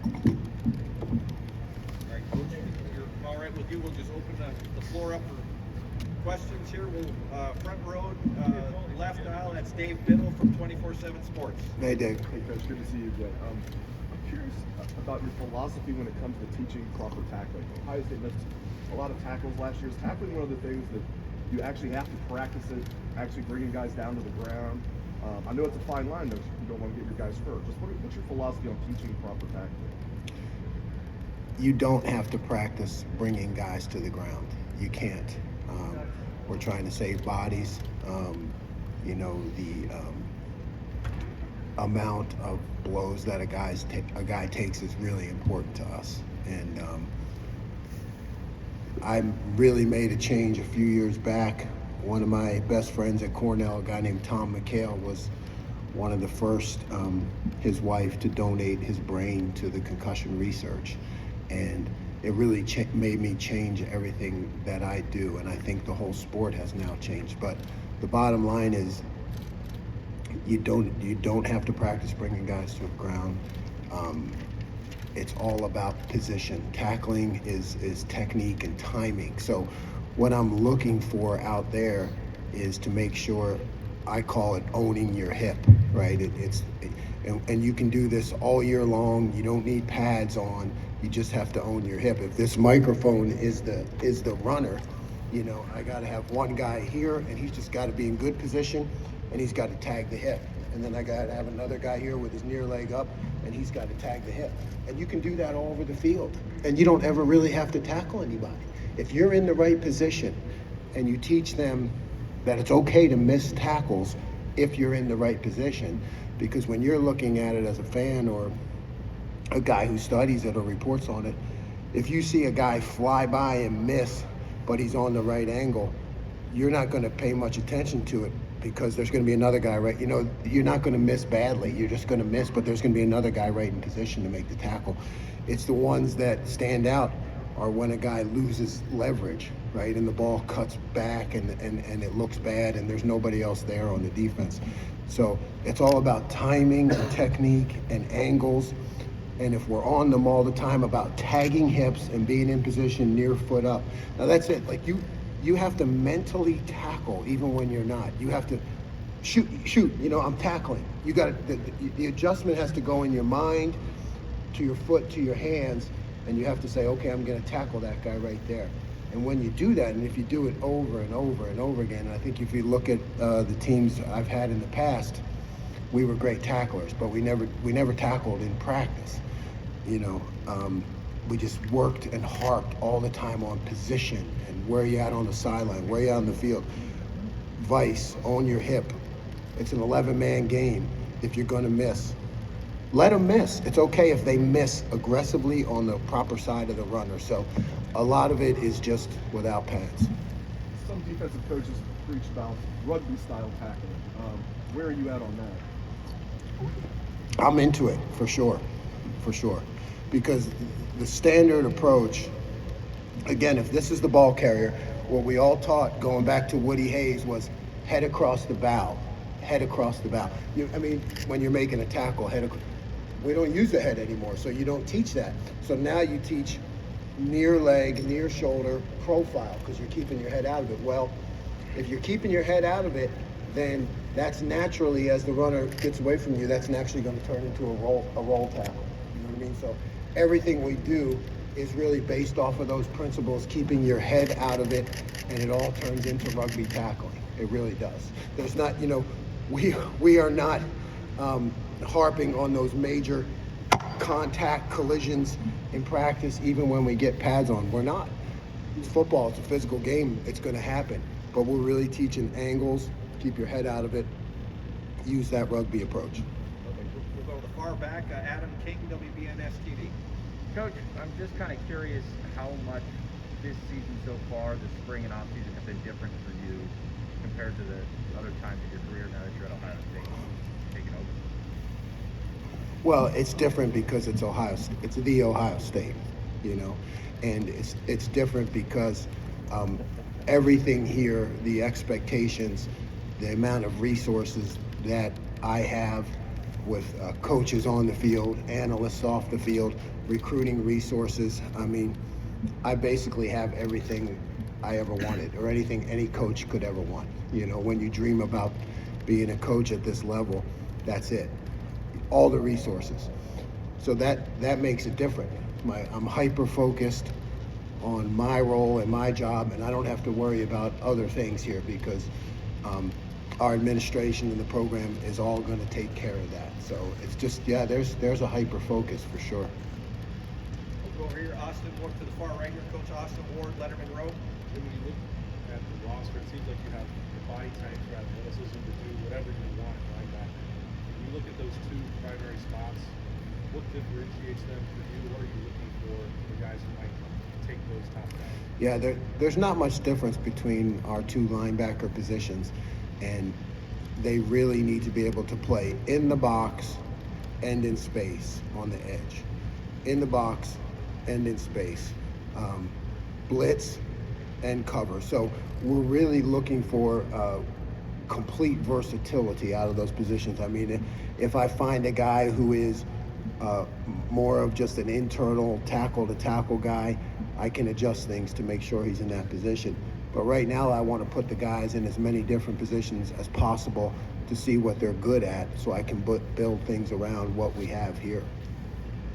All right, Coach, if you're all right with you, we'll just open the floor up for questions here. We'll front row, left aisle. That's Dave Biddle from 24/7 Sports. Hey, Dave. Hey, Coach, good to see you again. I'm curious about your philosophy when it comes to teaching proper tackling. Ohio State missed a lot of tackles last year. Is tackling one of the things that you actually have to practice it, actually bringing guys down to the ground? I know it's a fine line, though. You don't want to get your guys hurt. Just what's your philosophy on teaching proper tackling? You don't have to practice bringing guys to the ground. You can't. We're trying to save bodies. The amount of blows that a guy takes is really important to us. And I really made a change a few years back. One of my best friends at Cornell, a guy named Tom McHale, was one of the first, his wife, to donate his brain to the concussion research. And it really made me change everything that I do. And I think the whole sport has now changed. But the bottom line is you don't have to practice bringing guys to the ground. It's all about position. Tackling is technique and timing. So what I'm looking for out there is to make sure, I call it owning your hip, right? And you can do this all year long. You don't need pads on. You just have to own your hip. If this microphone is the runner, I got to have one guy here, and he's just got to be in good position, and he's got to tag the hip. And then I got to have another guy here with his near leg up, and he's got to tag the hip. And you can do that all over the field. And you don't ever really have to tackle anybody. If you're in the right position and you teach them that it's okay to miss tackles if you're in the right position, because when you're looking at it as a fan or a guy who studies it or reports on it, if you see a guy fly by and miss, but he's on the right angle, you're not going to pay much attention to it because there's going to be another guy right. You're not going to miss badly. You're just going to miss, but there's going to be another guy right in position to make the tackle. It's the ones that stand out are when a guy loses leverage, right? And the ball cuts back and it looks bad and there's nobody else there on the defense. So it's all about timing and technique and angles. And if we're on them all the time, about tagging hips and being in position near foot up. Now that's it. Like you have to mentally tackle even when you're not. You have to shoot, I'm tackling. You got the adjustment has to go in your mind, to your foot, to your hands, and you have to say, okay, I'm going to tackle that guy right there. And when you do that, and if you do it over and over and over again, and I think if you look at the teams I've had in the past, we were great tacklers, but we never tackled in practice. We just worked and harped all the time on position and where you at on the sideline, where you at on the field. Vice, own your hip. It's an 11-man game. If you're going to miss, let them miss. It's okay if they miss aggressively on the proper side of the runner. So a lot of it is just without pads. Some defensive coaches preach about rugby-style tackling. Where are you at on that? I'm into it, for sure. Because the standard approach, again, if this is the ball carrier, what we all taught going back to Woody Hayes was head across the bow. When you're making a tackle, we don't use the head anymore, so you don't teach that. So now you teach near leg, near shoulder, profile, because you're keeping your head out of it. Well, if you're keeping your head out of it, then that's naturally, as the runner gets away from you, that's naturally going to turn into a roll tackle. You know what I mean? So everything we do is really based off of those principles, keeping your head out of it, and it all turns into rugby tackling. It really does. There's not, we are not harping on those major contact collisions in practice, even when we get pads on. We're not. It's football. It's a physical game. It's going to happen. But we're really teaching angles, keep your head out of it, use that rugby approach. We'll go to the far back. Adam King, WBNS TV. Coach, I'm just kind of curious how much this season so far, the spring and off season, have been different for you compared to the other times in your career now that you're at Ohio State taking over. Well, it's different because it's Ohio. It's the Ohio State, and it's different because everything here, the expectations, the amount of resources that I have with coaches on the field, analysts off the field, recruiting resources. I mean, I basically have everything I ever wanted, or anything any coach could ever want. You know, when you dream about being a coach at this level, that's it. All the resources. So that makes it different. I'm hyper focused on my role and my job, and I don't have to worry about other things here because our administration and the program is all going to take care of that. So it's just, yeah, there's a hyper focus for sure. We'll go over here, Austin, look to the far right here, Coach Austin Ward, Letterman Road. When you look at the roster, it seems like you have the body type for athleticism to do whatever you want at linebacker. When you look at those two primary spots, what differentiates them for you? What are you looking for the guys who might take those top guys? Yeah, there's not much difference between our two linebacker positions, and they really need to be able to play in the box and in space on the edge. In the box and in space. Blitz and cover. So we're really looking for complete versatility out of those positions. I mean, if I find a guy who is more of just an internal tackle-to-tackle guy, I can adjust things to make sure he's in that position. But right now, I want to put the guys in as many different positions as possible to see what they're good at, so I can build things around what we have here.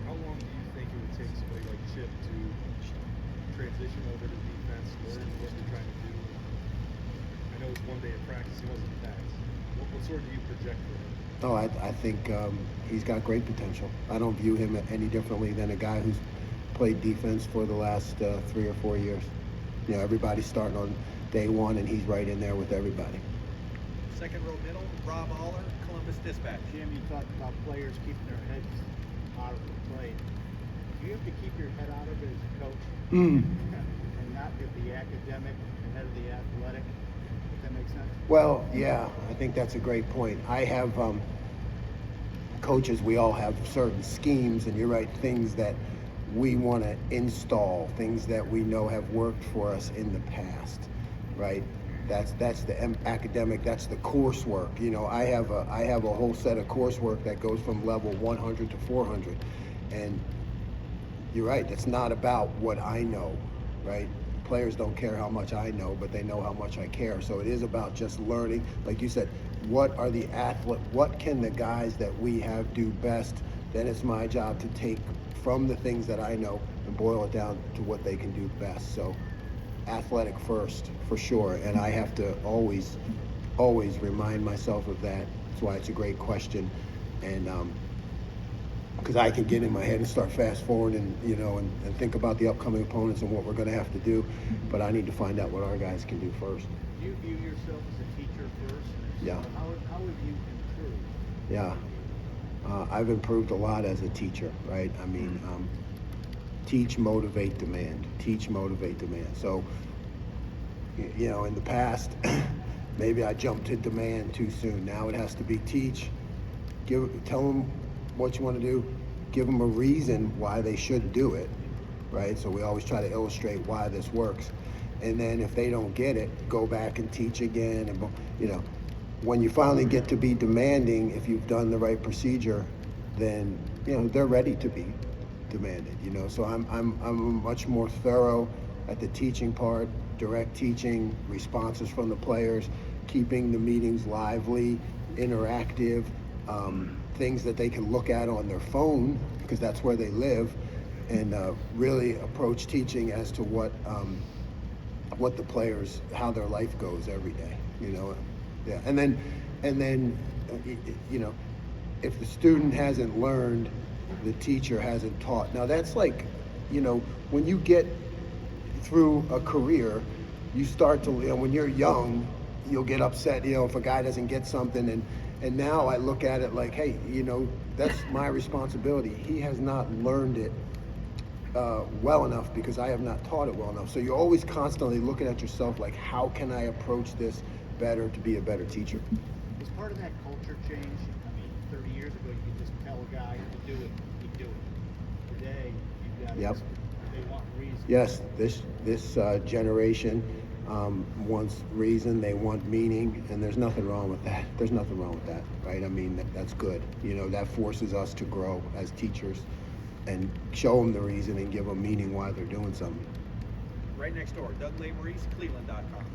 How long do you think it would take somebody like Chip to transition over to defense, learn what you're trying to do? I know it's one day of practice, he wasn't fast. What sort do you project for him? Oh, I think he's got great potential. I don't view him any differently than a guy who's played defense for the last 3 or 4 years. You know, everybody's starting on day one, and he's right in there with everybody. Second row middle, Rob Aller, Columbus Dispatch. Jim, you talked about players keeping their heads out of the play. Do you have to keep your head out of it as a coach and not get the academic ahead of the athletic? Does that make sense? Well, yeah, I think that's a great point. I have coaches, we all have certain schemes, and you're right, things that we want to install, things that we know have worked for us in the past, right? That's the academic, that's the coursework. You know, I have a whole set of coursework that goes from level 100 to 400, and you're right, it's not about what I know, right? Players don't care how much I know, but they know how much I care. So it is about just learning, like you said, what can the guys that we have do best? Then it's my job to take from the things that I know and boil it down to what they can do best. So athletic first, for sure, and I have to always remind myself of that. That's why it's a great question, and because I can get in my head and start fast forwarding, you know, and think about the upcoming opponents and what we're going to have to do, but I need to find out what our guys can do first. Do you view yourself as a teacher first? Yeah. How have you improved? Yeah. I've improved a lot as a teacher, right? I mean, teach, motivate, demand. Teach, motivate, demand. So, you know, in the past, maybe I jumped to demand too soon. Now it has to be teach, tell them what you want to do, give them a reason why they should do it, right? So we always try to illustrate why this works. And then if they don't get it, go back and teach again. And, you know, when you finally get to be demanding, if you've done the right procedure, then, you know, they're ready to be demanded, you know. So I'm much more thorough at the teaching part, direct teaching, responses from the players, keeping the meetings lively, interactive, things that they can look at on their phone, because that's where they live, and really approach teaching as to what the players, how their life goes every day, you know. Yeah, and then, you know, if the student hasn't learned, the teacher hasn't taught. Now that's like, you know, when you get through a career, you start to, you know, when you're young, you'll get upset, you know, if a guy doesn't get something, and now I look at it like, hey, you know, that's my responsibility. He has not learned it well enough because I have not taught it well enough. So you're always constantly looking at yourself like, how can I approach this better to be a better teacher? Is part of that culture change? I mean, 30 years ago, you could just tell a guy to do it, he'd do it. Today, you've got Yep. they want reason. Yes, this generation wants reason, they want meaning, and there's nothing wrong with that. There's nothing wrong with that, right? I mean, that's good. You know, that forces us to grow as teachers and show them the reason and give them meaning why they're doing something. Right next door, Doug Laborice, Cleveland.com.